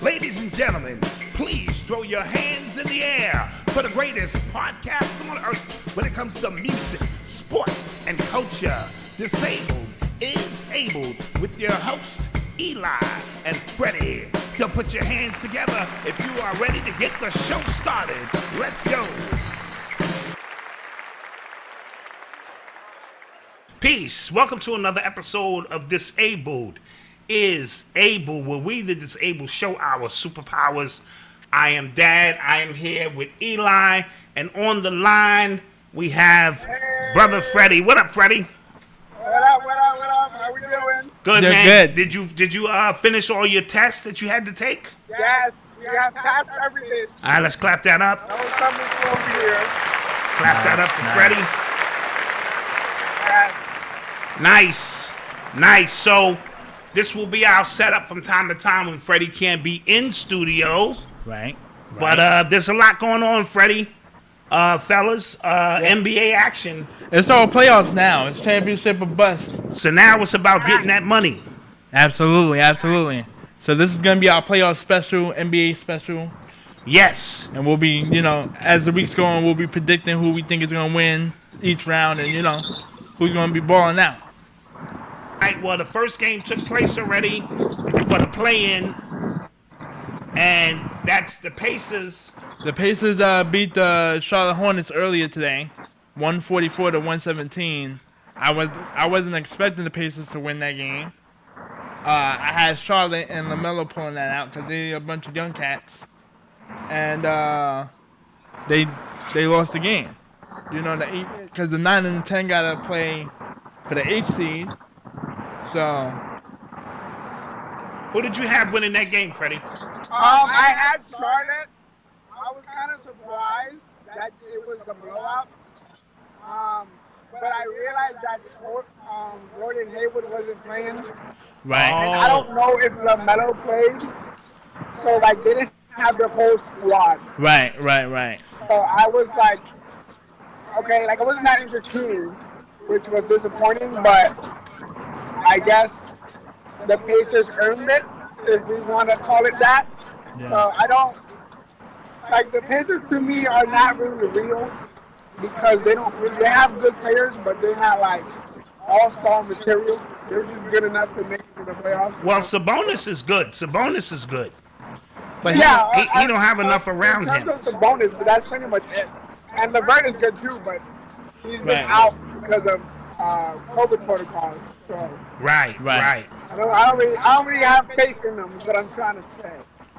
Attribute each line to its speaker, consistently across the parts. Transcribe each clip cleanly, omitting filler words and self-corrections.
Speaker 1: Ladies and gentlemen, please throw your hands in the air for the greatest podcast on earth when it comes to music, sports, and culture. Disabled is Abled with your host, Eli and Fredy. So put your hands together if you are ready to get the show started. Let's go. Peace. Welcome to another episode of Disabled is Able, where we, the disabled, show our superpowers. I am Dad. I am here with Eli, and on the line we have brother Fredy. What up, Fredy?
Speaker 2: What up? How we doing?
Speaker 1: Good,
Speaker 3: They're
Speaker 1: man.
Speaker 3: good.
Speaker 1: Did you finish all your tests that you had to take?
Speaker 2: Yes, we have passed everything.
Speaker 1: All right, let's clap that up.
Speaker 2: No summer's over here.
Speaker 1: Clap that up for Fredy.
Speaker 2: Yes.
Speaker 1: Nice. So this will be our setup from time to time when Fredy can't be in studio.
Speaker 3: Right.
Speaker 1: But there's a lot going on, Fredy. Fellas, MLB Action.
Speaker 3: It's all playoffs now. It's championship or bust.
Speaker 1: So now it's about getting that money.
Speaker 3: Absolutely. So this is going to be our playoff special, NBA special.
Speaker 1: Yes.
Speaker 3: And we'll be, as the weeks go on, we'll be predicting who we think is going to win each round and, who's going to be balling out.
Speaker 1: All right, well, the first game took place already for the play-in, and that's the Pacers.
Speaker 3: The Pacers beat the Charlotte Hornets earlier today, 144 to 117. I wasn't expecting the Pacers to win that game. I had Charlotte and LaMelo pulling that out because they're a bunch of young cats, and they lost the game. Because the 9 and the 10 gotta play for the 8 seed. So,
Speaker 1: who did you have winning that game, Fredy?
Speaker 2: I had Charlotte. I was kind of surprised that it was a blowout. But I realized that Gordon Hayward wasn't playing.
Speaker 3: right.
Speaker 2: And I don't know if LaMelo played. So, they didn't have the whole squad.
Speaker 3: Right.
Speaker 2: So I was like, okay, it wasn't that entertaining, which was disappointing, but I guess the Pacers earned it, if we want to call it that.
Speaker 3: Yeah.
Speaker 2: So I don't, the Pacers to me are not really real because they have good players, but they're not all-star material. They're just good enough to make it to the playoffs.
Speaker 1: Well, Sabonis is good. But
Speaker 2: yeah,
Speaker 1: he don't have enough around him.
Speaker 2: In terms of Sabonis, but that's pretty much it. And LeVert is good too, but he's been
Speaker 3: Right.
Speaker 2: out because of COVID protocols. So
Speaker 1: Right.
Speaker 2: I don't really have faith in them. Is what I'm trying to say.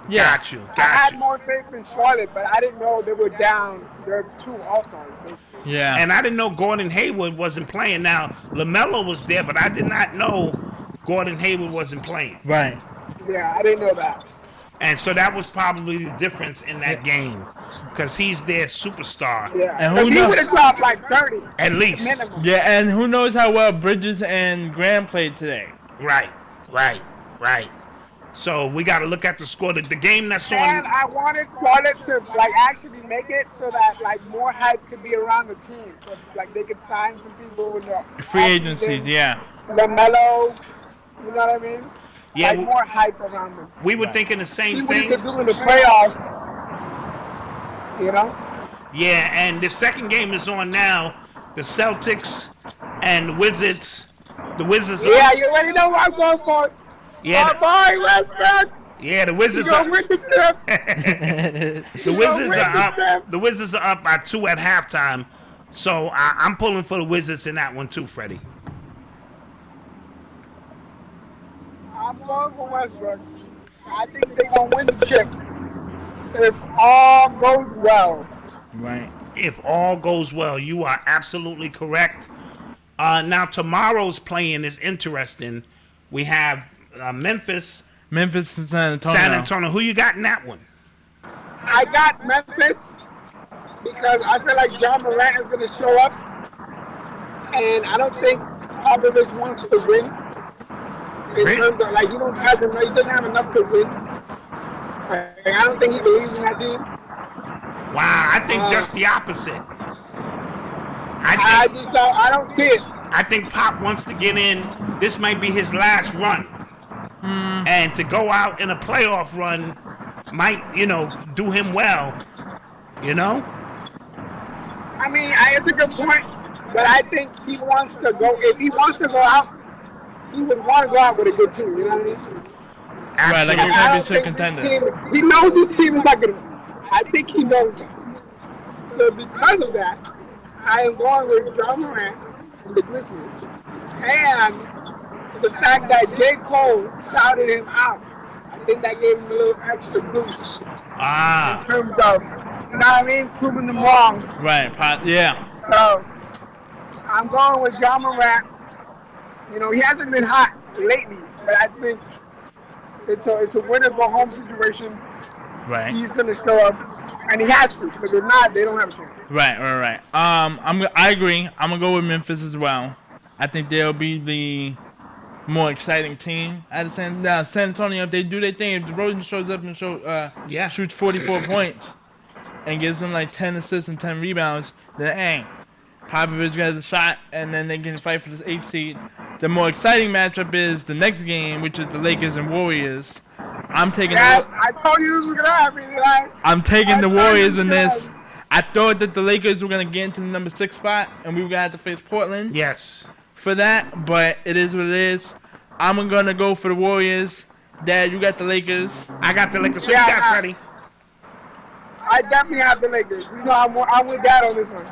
Speaker 3: Yeah.
Speaker 1: Got you.
Speaker 2: I had more faith in Charlotte, but I didn't know they were down. They're 2 All-Stars, basically.
Speaker 3: Yeah.
Speaker 1: And I didn't know Gordon Hayward wasn't playing. Now, LaMelo was there, but I did not know Gordon Hayward wasn't playing.
Speaker 3: Right.
Speaker 2: Yeah, I didn't know that.
Speaker 1: And so that was probably the difference in that game because he's their superstar.
Speaker 2: Yeah,
Speaker 3: And
Speaker 2: because
Speaker 3: who
Speaker 2: he
Speaker 3: knows?
Speaker 2: would have dropped 30
Speaker 1: At least.
Speaker 2: minimum.
Speaker 3: Yeah, and who knows how well Bridges and Graham played today.
Speaker 1: Right. So we got to look at the score. The game that's
Speaker 2: And
Speaker 1: on.
Speaker 2: I wanted Charlotte to actually make it so that more hype could be around the team, so they could sign some people in the
Speaker 3: Free agencies, yeah.
Speaker 2: LaMelo, you know what I mean?
Speaker 1: Yeah,
Speaker 2: More hype around them.
Speaker 1: we were thinking the same
Speaker 2: See what he
Speaker 1: thing.
Speaker 2: could do in the playoffs,
Speaker 1: Yeah, and the second game is on now. The Celtics and the Wizards. The Wizards.
Speaker 2: Yeah, you already know what I'm going for.
Speaker 1: Yeah,
Speaker 2: My boy, Westbrook.
Speaker 1: Yeah, the Wizards
Speaker 2: You
Speaker 1: are.
Speaker 2: gonna win the chip.
Speaker 1: The Wizards are up.
Speaker 2: Champ.
Speaker 1: The Wizards are up by 2 at halftime. So I'm pulling for the Wizards in that one too, Fredy.
Speaker 2: I'm going for Westbrook. I think they're gonna win the chip if all goes well.
Speaker 3: Right.
Speaker 1: If all goes well, you are absolutely correct. Now tomorrow's playing is interesting. We have Memphis
Speaker 3: And San Antonio.
Speaker 1: San Antonio. Who you got in that one?
Speaker 2: I got Memphis because I feel like John Morant is going to show up, and I don't think Popovich wants to win. In
Speaker 1: Really?
Speaker 2: terms of he doesn't have enough to win. I don't think he believes in that team.
Speaker 1: Wow, I think just the opposite.
Speaker 2: I don't see it.
Speaker 1: I think Pop wants to get in. This might be his last run. And to go out in a playoff run might, do him well. You know?
Speaker 2: I mean, it's a good point, but I think he wants to go. If he wants to go out, he would want to go out with a good team. You know what I mean?
Speaker 3: Right, like a
Speaker 1: Absolutely.
Speaker 3: championship contender.
Speaker 2: He knows his team is not going to win. I think he knows that. So because of that, I am going with John Morant and the Grizzlies. And the fact that J. Cole shouted him out, I think that gave him a little extra boost. In terms of, you know what I mean, proving them wrong.
Speaker 3: Right, yeah.
Speaker 2: So I'm going with John Morant. He hasn't been hot lately, but I think it's a winner go home situation.
Speaker 3: Right.
Speaker 2: He's gonna show up, and he has to. Because if not, they don't have a chance.
Speaker 3: Right. I agree. I'm gonna go with Memphis as well. I think they'll be the more exciting team. San Antonio, if they do their thing, if DeRozan shows up and shoots 44 points and gives them like 10 assists and 10 rebounds, then hey, Popovich has a shot, and then they can fight for this 8th seed. The more exciting matchup is the next game, which is the Lakers and Warriors. I'm taking.
Speaker 2: Yes, I told you this was gonna happen.
Speaker 3: I'm taking the Warriors in this. I thought that the Lakers were gonna get into the number 6 spot, and we were gonna have to face Portland.
Speaker 1: Yes.
Speaker 3: For that, but it is what it is. I'm gonna go for the Warriors. Dad, you got the Lakers.
Speaker 1: I got the Lakers. So you got Fredy?
Speaker 2: I definitely have the Lakers. I'm with Dad on this one.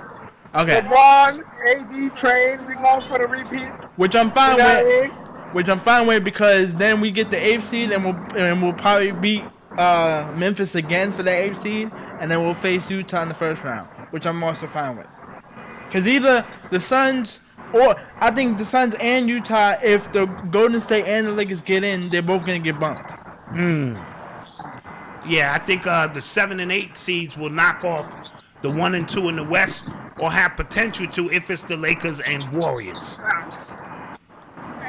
Speaker 3: Okay.
Speaker 2: LeBron, AD train, we going for the repeat.
Speaker 3: Which I'm fine with. Which I'm fine with because then we get the 8th seed and we'll probably beat Memphis again for the 8th seed, and then we'll face Utah in the first round, which I'm also fine with. Because either the Suns or I think the Suns and Utah, if the Golden State and the Lakers get in, they're both going to get bumped.
Speaker 1: Yeah, I think the 7 and 8 seeds will knock off the 1 and 2 in the West, or have potential to if it's the Lakers and Warriors.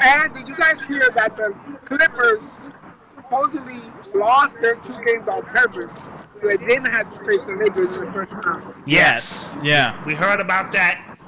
Speaker 2: And did you guys hear that the Clippers supposedly lost their 2 games on purpose? So they didn't have to face the Lakers in the first round.
Speaker 1: Yes.
Speaker 3: Yeah.
Speaker 1: We heard about that,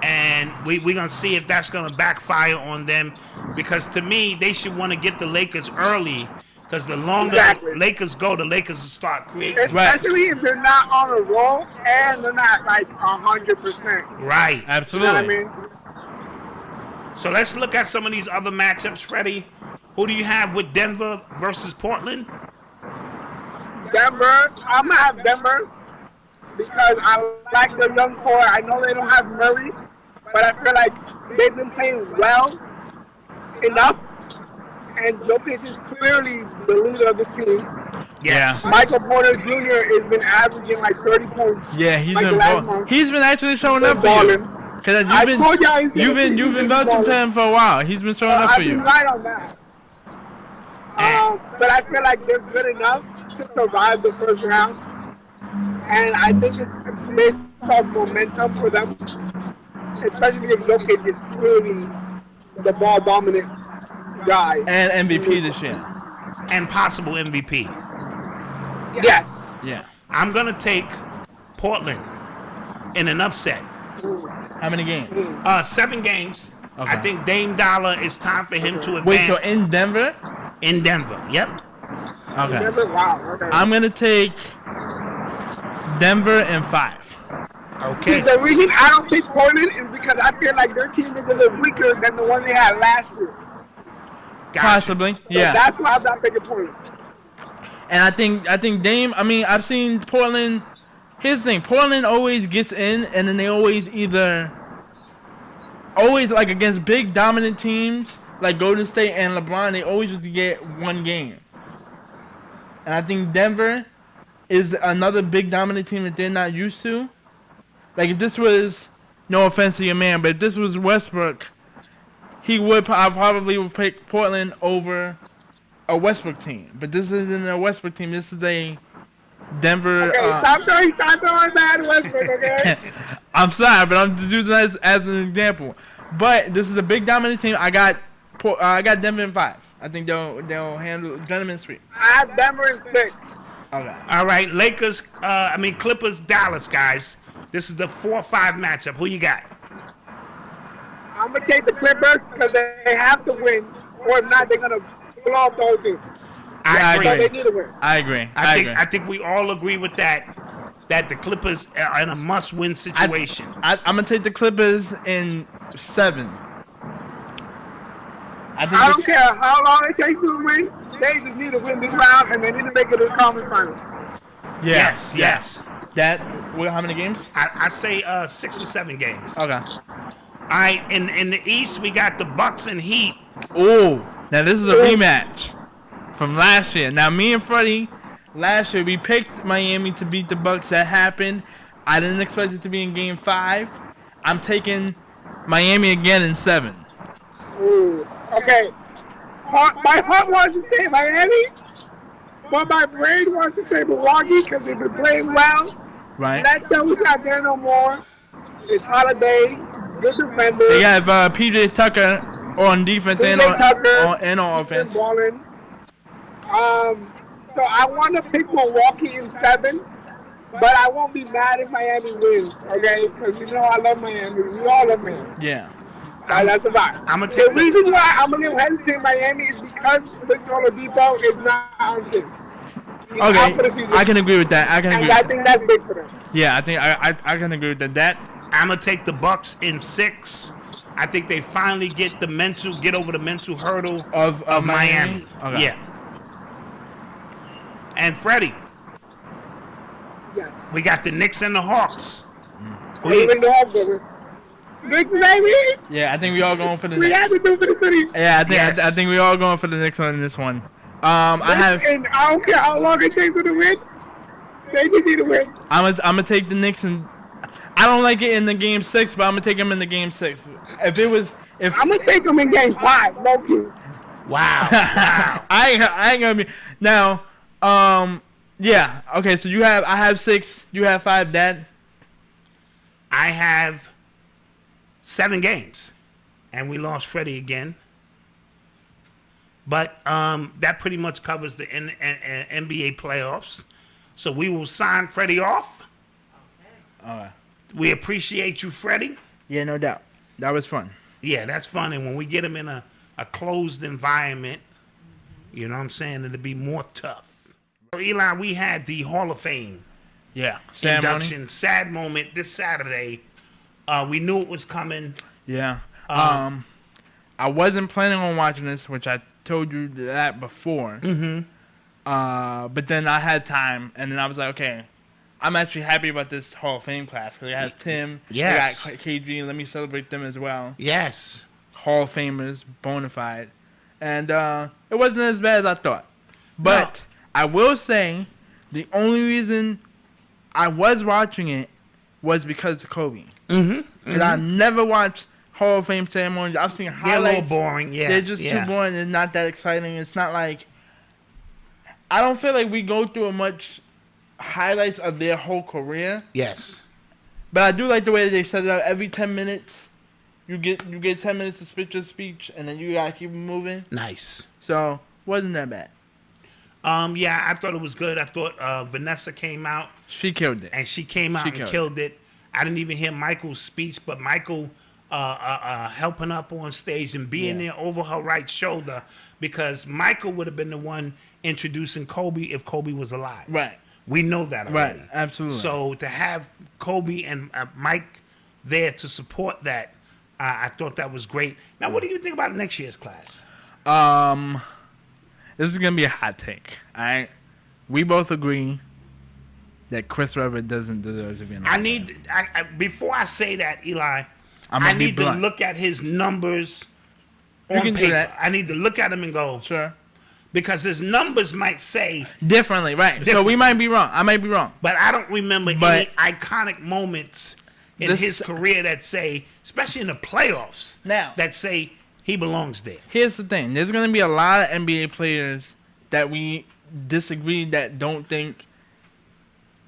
Speaker 1: and we're going to see if that's going to backfire on them, because to me, they should want to get the Lakers early, because the longer Lakers go, the Lakers will start creating.
Speaker 2: Especially if they're not on a roll and they're not like 100%.
Speaker 1: Right.
Speaker 3: Absolutely.
Speaker 2: You know what I mean?
Speaker 1: So let's look at some of these other matchups, Fredy. Who do you have with Denver versus Portland?
Speaker 2: Denver. I'm going to have Denver because I like their young core. I know they don't have Murray, but I feel like they've been playing well enough. And Jokic is clearly the leader of this team.
Speaker 1: Yes.
Speaker 2: Michael Porter Jr. has been averaging like 30 points.
Speaker 3: Yeah, he's been actually showing up for you. Because you've been vouching for him for a while. He's been showing up for you.
Speaker 2: I've been right on that. But I feel like they're good enough to survive the first round. And I think it's based off momentum for them. Especially if Jokic is clearly the ball dominant guy.
Speaker 3: And MVP this year.
Speaker 1: And possible MVP.
Speaker 2: Yes.
Speaker 3: Yeah.
Speaker 1: I'm going to take Portland in an upset.
Speaker 3: How many games?
Speaker 1: 7 games.
Speaker 3: Okay.
Speaker 1: I think Dame Dollar, it's time for him to advance.
Speaker 3: Wait, so in Denver?
Speaker 1: In Denver, yep.
Speaker 3: Okay.
Speaker 2: Denver? Wow. Okay.
Speaker 3: I'm going to take Denver in 5.
Speaker 1: Okay.
Speaker 2: See, the reason I don't pick Portland is because I feel like their team is a little weaker than the one they had last year.
Speaker 1: Gotcha.
Speaker 3: Possibly, yeah.
Speaker 2: So that's why I'm not picking Portland.
Speaker 3: And I think Dame, I've seen Portland. Here's the thing, Portland always gets in, and then they always like against big dominant teams like Golden State and LeBron, they always just get one game. And I think Denver is another big dominant team that they're not used to. Like if this was, no offense to your man, but if this was Westbrook, I probably would pick Portland over a Westbrook team. But this isn't a Westbrook team. This is a Denver.
Speaker 2: Okay, stop throwing bad Westbrook, okay?
Speaker 3: I'm sorry, but I'm just using that as an example. But this is a big dominant team. I got Denver in 5. I think they'll handle gentleman's sweep.
Speaker 2: I have Denver in 6.
Speaker 3: Okay.
Speaker 1: All right, Clippers, Dallas, guys. This is the 4-5 matchup. Who you got?
Speaker 2: I'm going to take the Clippers because they have to win, or if not, they're going to blow up the whole team.
Speaker 3: I
Speaker 2: So
Speaker 3: agree.
Speaker 2: they need to win.
Speaker 3: I agree.
Speaker 1: I think we all agree with that. That the Clippers are in a must-win situation.
Speaker 3: I'm gonna take the Clippers in 7.
Speaker 2: I don't care how long it takes to win. They just need to win this round, and they need to make it to the conference finals.
Speaker 3: Yeah.
Speaker 1: Yes.
Speaker 3: How many games?
Speaker 1: I say 6 or 7 games.
Speaker 3: Okay.
Speaker 1: All right, in the East, we got the Bucks and Heat.
Speaker 3: Oh, now this is a rematch from last year. Now, me and Fredy, last year, we picked Miami to beat the Bucks. That happened. I didn't expect it to be in Game 5. I'm taking Miami again in 7.
Speaker 2: Ooh. Okay. My heart wants to say Miami, but my brain wants to say Milwaukee because they've been playing well.
Speaker 3: Right.
Speaker 2: Bledsoe's not there no more. It's Holiday, good defender.
Speaker 3: They have P.J. Tucker on defense and on offense.
Speaker 2: Balling. So I want to pick Milwaukee in 7, but I won't be mad if Miami wins, okay? Because you know I love Miami. We all love Miami.
Speaker 3: Yeah.
Speaker 2: That's about it. The reason why I'm a little hesitant in Miami is because Victor Oladipo is not on the team. He's out for the season.
Speaker 3: I can agree with that. I
Speaker 2: think that's big for them.
Speaker 3: Yeah, I think I can agree with that.
Speaker 1: I'm gonna take the Bucks in 6. I think they finally get over the mental hurdle of Miami.
Speaker 3: Okay.
Speaker 1: Yeah. And Freddie,
Speaker 2: yes,
Speaker 1: we got the Knicks and the Hawks.
Speaker 2: Even the Hawks, baby. Knicks, baby.
Speaker 3: Yeah, I think we all going for the
Speaker 2: Knicks. We have to do for the city.
Speaker 3: Yeah, I think we all going for the Knicks on this one.
Speaker 2: And I don't care how long it takes them to win. They just need to win.
Speaker 3: I'm gonna take the Knicks, and I don't like it in the Game 6, but I'm gonna take them in the Game 6. I'm
Speaker 2: gonna take them in Game 5, low key.
Speaker 1: Wow.
Speaker 3: I ain't gonna be now. Yeah. Okay. So I have 6. You have 5. Dad.
Speaker 1: I have 7 games, and we lost Freddie again. But that pretty much covers the NBA playoffs. So we will sign Freddie off.
Speaker 3: Okay. All right.
Speaker 1: We appreciate you, Freddie.
Speaker 3: Yeah, no doubt. That was fun.
Speaker 1: Yeah, that's fun. And when we get him in a closed environment, you know what I'm saying, it'll be more tough. So, Eli, we had the Hall of Fame induction. Sad moment this Saturday. We knew it was coming.
Speaker 3: Yeah. I wasn't planning on watching this, which I told you that before.
Speaker 1: Mm-hmm.
Speaker 3: But then I had time, and then I was like, okay, I'm actually happy about this Hall of Fame class because it has Tim,
Speaker 1: yes,
Speaker 3: they got KG. Let me celebrate them as well.
Speaker 1: Yes,
Speaker 3: Hall of Famers, bona fide, and it wasn't as bad as I thought. But no. I will say, the only reason I was watching it was because of Kobe.
Speaker 1: Mm-hmm.
Speaker 3: Because I never watched Hall of Fame ceremonies. I've seen highlights.
Speaker 1: They're a little boring. Yeah,
Speaker 3: they're just too boring. They're not that exciting. It's not like, I don't feel like we go through much highlights of their whole career.
Speaker 1: Yes.
Speaker 3: But I do like the way that they set it up. Every 10 minutes, you get 10 minutes to spit your speech, and then you gotta keep moving.
Speaker 1: Nice.
Speaker 3: So wasn't that bad.
Speaker 1: Yeah, I thought it was good. I thought Vanessa came out.
Speaker 3: She killed it.
Speaker 1: And she came out and killed it. I didn't even hear Michael's speech, but Michael helping up on stage and being there over her right shoulder, because Michael would have been the one introducing Kobe if Kobe was alive.
Speaker 3: Right.
Speaker 1: We know that already.
Speaker 3: Right, absolutely.
Speaker 1: So to have Kobe and Mike there to support that, I thought that was great. Now, what do you think about next year's class?
Speaker 3: This is going to be a hot take. All right? We both agree that Chris Webber doesn't deserve to be in the
Speaker 1: before I say that, Eli, I need to look at his numbers on paper. I need to look at them and go,
Speaker 3: sure.
Speaker 1: Because his numbers might say
Speaker 3: differently, right? So we might be wrong. I might be wrong.
Speaker 1: But I don't remember any iconic moments in his career that say, especially in the playoffs, that say he belongs there.
Speaker 3: Here's the thing. There's going to be a lot of NBA players that we disagree that don't think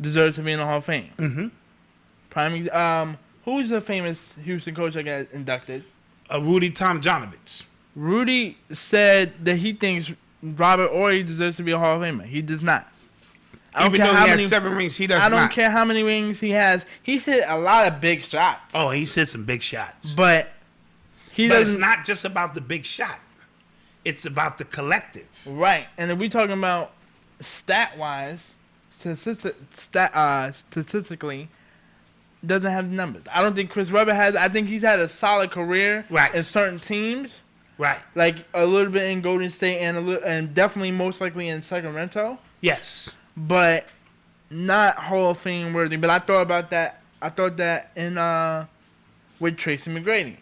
Speaker 3: deserve to be in the Hall of Fame.
Speaker 1: Mm-hmm.
Speaker 3: Who's the famous Houston coach that got inducted?
Speaker 1: Rudy Tomjanovich.
Speaker 3: Rudy said that he thinks Robert Horry deserves to be a Hall of Famer. He does not.
Speaker 1: Even though he has 7 rings, he does not.
Speaker 3: I don't care how many rings he has. He's hit a lot of big shots.
Speaker 1: Oh, he's hit some big shots.
Speaker 3: But
Speaker 1: it's not just about the big shot. It's about the collective.
Speaker 3: Right. And if we talking about stat-wise, statistically, doesn't have the numbers. I don't think Chris Webber has. I think he's had a solid career in certain teams.
Speaker 1: Right.
Speaker 3: Like a little bit in Golden State and definitely most likely in Sacramento.
Speaker 1: Yes.
Speaker 3: But not Hall of Fame worthy. But I thought about that. I thought that in with Tracy McGrady.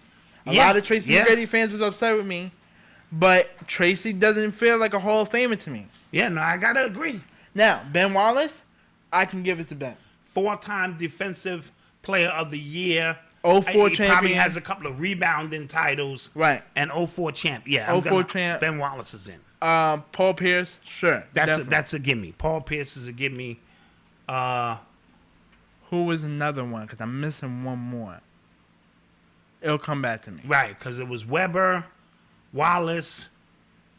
Speaker 3: A lot of Tracy McGrady fans was upset with me. But Tracy doesn't feel like a Hall of Famer to me.
Speaker 1: Yeah, no, I gotta agree.
Speaker 3: Now, Ben Wallace, I can give it to Ben.
Speaker 1: 4-time Defensive Player of the Year.
Speaker 3: 04
Speaker 1: he
Speaker 3: champion.
Speaker 1: Probably has a couple of rebounding titles.
Speaker 3: Right.
Speaker 1: And 04 champ. Yeah.
Speaker 3: 04 champ.
Speaker 1: Ben Wallace is in.
Speaker 3: Paul Pierce, sure.
Speaker 1: That's a gimme. Paul Pierce is a gimme.
Speaker 3: Who was another one? Because I'm missing one more. It'll come back to me.
Speaker 1: Right, because it was Weber, Wallace,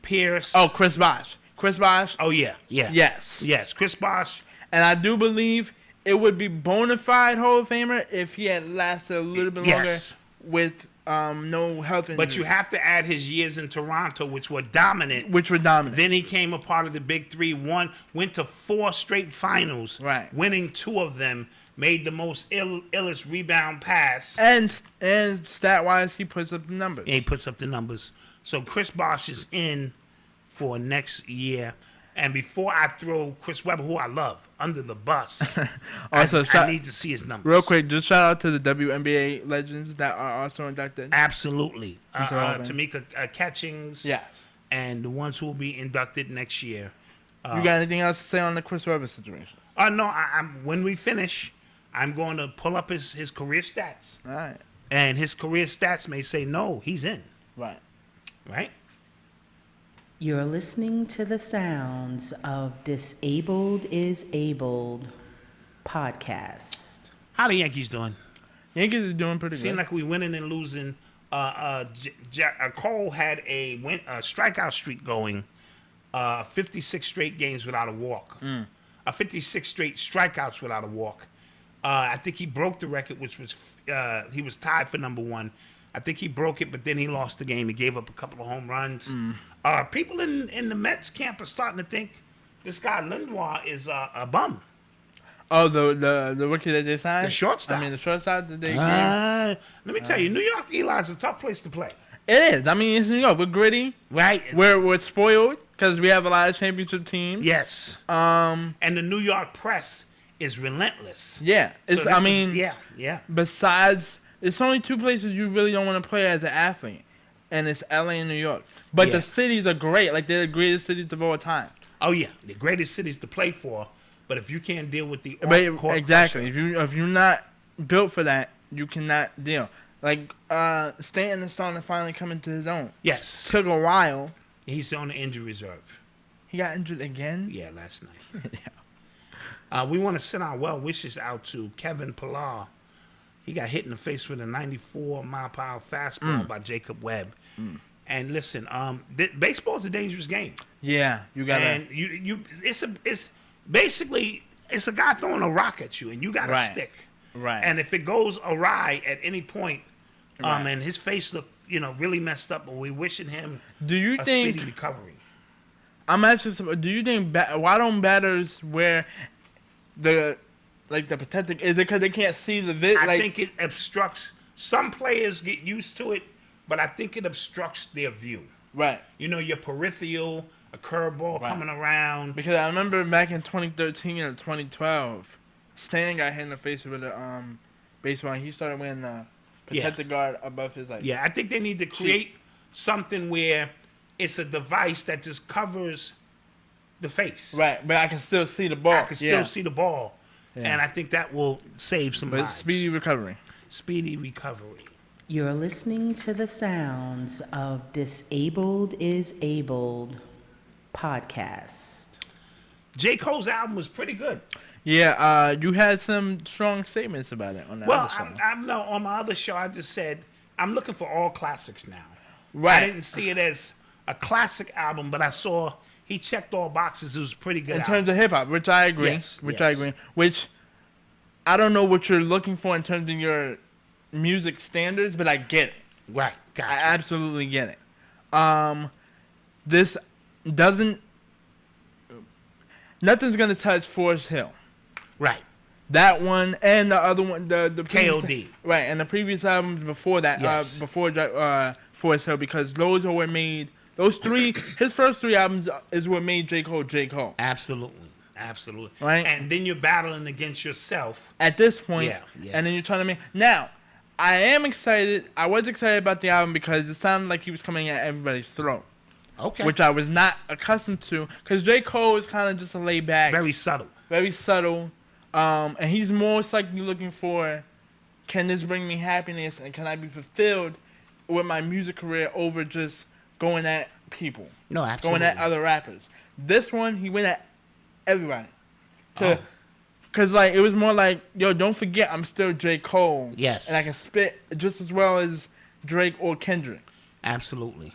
Speaker 1: Pierce.
Speaker 3: Oh, Chris Bosh. Chris Bosh.
Speaker 1: Oh, yeah. Yes, Chris Bosh.
Speaker 3: And I do believe it would be bona fide Hall of Famer if he had lasted a little bit longer with no health injuries.
Speaker 1: But you have to add his years in Toronto, which were dominant. Then he came a part of the Big Three. Went to 4 straight finals.
Speaker 3: Right.
Speaker 1: Winning 2 of them. Made the most illest rebound pass.
Speaker 3: And stat-wise, he puts up the numbers.
Speaker 1: Yeah, he puts up the numbers. So Chris Bosh is in for next year. And before I throw Chris Webber, who I love, under the bus,
Speaker 3: also,
Speaker 1: I need to see his numbers.
Speaker 3: Real quick, just shout out to the WNBA legends that are also inducted.
Speaker 1: Absolutely. Tamika Catchings.
Speaker 3: Yes.
Speaker 1: And the ones who will be inducted next year.
Speaker 3: You got anything else to say on the Chris Webber situation?
Speaker 1: No, when we finish, I'm going to pull up his career stats.
Speaker 3: All right.
Speaker 1: And his career stats may say, no, he's in.
Speaker 3: Right.
Speaker 1: Right?
Speaker 4: You're listening to the sounds of Disabled is Abled podcast.
Speaker 1: How the Yankees doing?
Speaker 3: Yankees are doing pretty good.
Speaker 1: Seems like we winning and losing. Cole had a strikeout streak going, 56 straight games without a walk. 56 straight strikeouts without a walk. I think he broke the record, which was he was tied for number 1. I think he broke it, but then he lost the game. He gave up a couple of home runs. People in the Mets camp are starting to think this guy Lindor is a bum.
Speaker 3: Oh, the rookie that they signed?
Speaker 1: The shortstop.
Speaker 3: I mean, the shortstop that they gave.
Speaker 1: Let me tell you, New York Eli is a tough place to play.
Speaker 3: It is. I mean, it's New York. We're gritty.
Speaker 1: Right.
Speaker 3: We're spoiled because we have a lot of championship teams.
Speaker 1: Yes. And the New York press is relentless.
Speaker 3: Yeah.
Speaker 1: Yeah.
Speaker 3: Besides, it's only 2 places you really don't want to play as an athlete, and it's LA and New York. But the cities are great. Like, they're the greatest cities of all time.
Speaker 1: Oh, yeah. The greatest cities to play for. But if you can't deal with the
Speaker 3: off-court exactly. Pressure, if you're not built for that, you cannot deal. Like, Stanton is starting to finally come into his own.
Speaker 1: Yes.
Speaker 3: Took a while.
Speaker 1: He's on the injury reserve.
Speaker 3: He got injured again?
Speaker 1: Yeah, last night. We want to send our well wishes out to Kevin Pillar. He got hit in the face with a 94-mile-per-hour fastball by Jacob Webb. And listen, baseball is a dangerous game.
Speaker 3: Yeah, you got to.
Speaker 1: And it's basically a guy throwing a rock at you, and you got to stick.
Speaker 3: Right.
Speaker 1: And if it goes awry at any point, and his face looked, really messed up, but we're wishing him speedy recovery.
Speaker 3: I'm actually. Do you think why don't batters wear the protective? Is it because they can't see the vid?
Speaker 1: I think it obstructs. Some players get used to it, but I think it obstructs their view.
Speaker 3: Right.
Speaker 1: Your peripheral, a curveball coming around.
Speaker 3: Because I remember back in 2013 and 2012, Stan got hit in the face with a baseball, and he started wearing the protective guard above his
Speaker 1: Yeah, I think they need to create something where it's a device that just covers the face.
Speaker 3: Right, but I can still see the ball.
Speaker 1: I can still see the ball. Yeah. And I think that will save some lives.
Speaker 3: Speedy recovery.
Speaker 1: Speedy recovery.
Speaker 4: You're listening to the sounds of Disabled is Abled podcast.
Speaker 1: J. Cole's album was pretty good.
Speaker 3: Yeah, you had some strong statements about it on that other show.
Speaker 1: On my other show, I just said, I'm looking for all classics now.
Speaker 3: Right.
Speaker 1: I didn't see it as a classic album, but I saw he checked all boxes. It was pretty good
Speaker 3: in terms of hip-hop, which I agree. Which I don't know what you're looking for in terms of your music standards, but I get it.
Speaker 1: Right. Gotcha.
Speaker 3: I absolutely get it. this doesn't. Nothing's gonna touch Forest Hill.
Speaker 1: Right.
Speaker 3: That one and the other one, the previous,
Speaker 1: KOD.
Speaker 3: right, and the previous albums before that,
Speaker 1: Yes.
Speaker 3: before Forest Hill, because those are what made those three. His first three albums is what made J. Cole J. Cole.
Speaker 1: Absolutely. Absolutely.
Speaker 3: Right.
Speaker 1: And then you're battling against yourself.
Speaker 3: At this point,
Speaker 1: Yeah.
Speaker 3: and then you're trying to make. Now, I am excited. I was excited about the album because it sounded like he was coming at everybody's throat.
Speaker 1: Okay.
Speaker 3: Which I was not accustomed to, because J. Cole is kind of just a laid back,
Speaker 1: very subtle.
Speaker 3: And he's most likely looking for, can this bring me happiness and can I be fulfilled with my music career over just going at people,
Speaker 1: No, absolutely.
Speaker 3: going at other rappers. This one, he went at everybody, because like it was more like, yo, don't forget I'm still J. Cole,
Speaker 1: Yes.
Speaker 3: and I can spit just as well as Drake or Kendrick.
Speaker 1: Absolutely.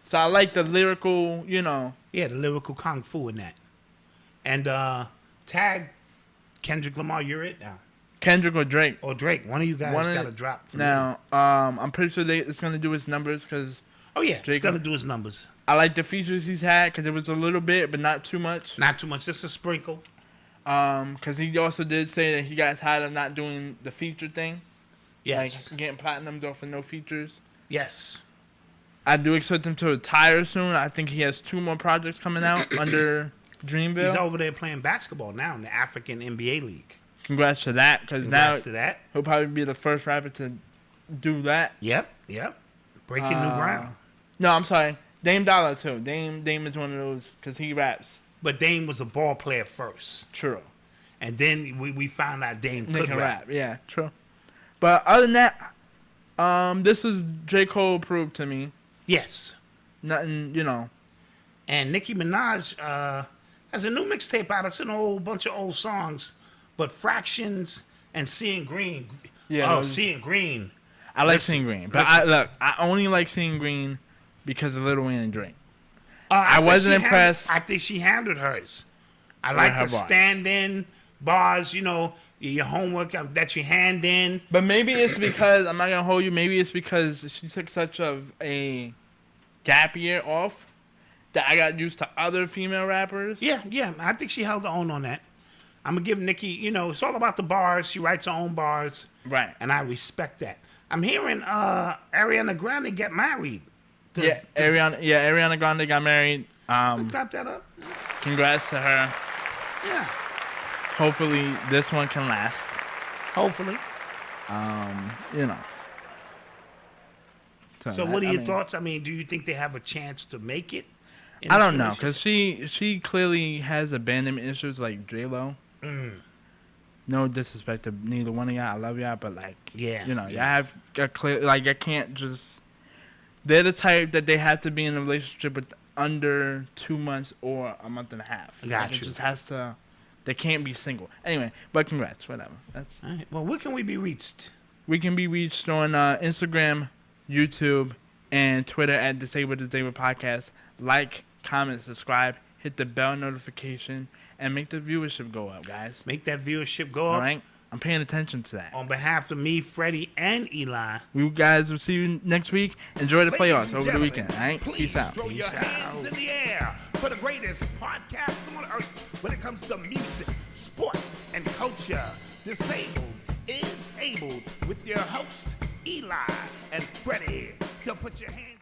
Speaker 3: So I like the lyrical,
Speaker 1: Yeah, the lyrical kung fu in that. And tag Kendrick Lamar, you're it now.
Speaker 3: Kendrick or Drake.
Speaker 1: Or Drake. One of you guys got to drop.
Speaker 3: Now, I'm pretty sure it's going to do his numbers because
Speaker 1: Oh, yeah. He's
Speaker 3: Jacob.
Speaker 1: going to do his numbers.
Speaker 3: I like the features he's had because it was a little bit, but not too much.
Speaker 1: Not too much. Just a sprinkle.
Speaker 3: Because he also did say that he got tired of not doing the feature thing.
Speaker 1: Yes.
Speaker 3: Like getting platinums off of no features.
Speaker 1: Yes.
Speaker 3: I do expect him to retire soon. I think he has 2 more projects coming out under Dreamville.
Speaker 1: He's over there playing basketball now in the African NBA League.
Speaker 3: Congrats to that, because now
Speaker 1: Congrats to that.
Speaker 3: he'll probably be the first rapper to do that.
Speaker 1: Yep. Breaking new ground.
Speaker 3: No, I'm sorry. Dame Dollar, too. Dame is one of those, because he raps.
Speaker 1: But Dame was a ball player first.
Speaker 3: True.
Speaker 1: And then we found out Dame
Speaker 3: Nick
Speaker 1: could
Speaker 3: can
Speaker 1: rap.
Speaker 3: Yeah, true. But other than that, this was J. Cole approved to me.
Speaker 1: Yes.
Speaker 3: Nothing,
Speaker 1: And Nicki Minaj has a new mixtape out. It's a whole bunch of old songs. But Fractions and Seeing Green.
Speaker 3: Yeah,
Speaker 1: Seeing Green.
Speaker 3: I like
Speaker 1: Listen,
Speaker 3: Seeing Green. But
Speaker 1: listen.
Speaker 3: I only like Seeing Green because of Lil Wayne and Drake.
Speaker 1: I
Speaker 3: wasn't
Speaker 1: think
Speaker 3: impressed.
Speaker 1: I think she handled hers. I
Speaker 3: With
Speaker 1: like
Speaker 3: her
Speaker 1: the
Speaker 3: bars.
Speaker 1: stand-in bars, your homework that you hand in.
Speaker 3: But maybe it's because, I'm not going to hold you, maybe it's because she took such of a gap year off that I got used to other female rappers.
Speaker 1: Yeah. I think she held her own on that. I'm going to give Nicki, it's all about the bars. She writes her own bars.
Speaker 3: Right.
Speaker 1: And I respect that. I'm hearing Ariana Grande get married.
Speaker 3: Ariana Grande got married.
Speaker 1: Clap that up.
Speaker 3: Congrats to her.
Speaker 1: Yeah.
Speaker 3: Hopefully this one can last.
Speaker 1: Hopefully. So what are your thoughts? I mean, do you think they have a chance to make it?
Speaker 3: I don't know, because she clearly has abandonment issues like J-Lo. No disrespect to neither one of y'all. I love y'all, but y'all have a clear, I can't just. They're the type that they have to be in a relationship with under 2 months or a month and a half.
Speaker 1: Got
Speaker 3: It
Speaker 1: you.
Speaker 3: just has to. They can't be single. Anyway, but congrats, whatever. That's.
Speaker 1: All right. Well, where can we be reached?
Speaker 3: We can be reached on Instagram, YouTube, and Twitter at Disabled Podcast. Like, comment, subscribe, hit the bell notification, and make the viewership go up, guys.
Speaker 1: Make that viewership go up.
Speaker 3: All right? I'm paying attention to that.
Speaker 1: On behalf of me, Fredy, and Eli.
Speaker 3: We guys will see you next week. Enjoy the
Speaker 1: Ladies
Speaker 3: playoffs
Speaker 1: and
Speaker 3: over the
Speaker 1: gentlemen,
Speaker 3: weekend. All right?
Speaker 1: Please
Speaker 3: Peace out.
Speaker 1: throw your hands in the air for the greatest podcast on earth when it comes to music, sports, and culture. Disabled is Able with your host, Eli and Fredy. So put your hands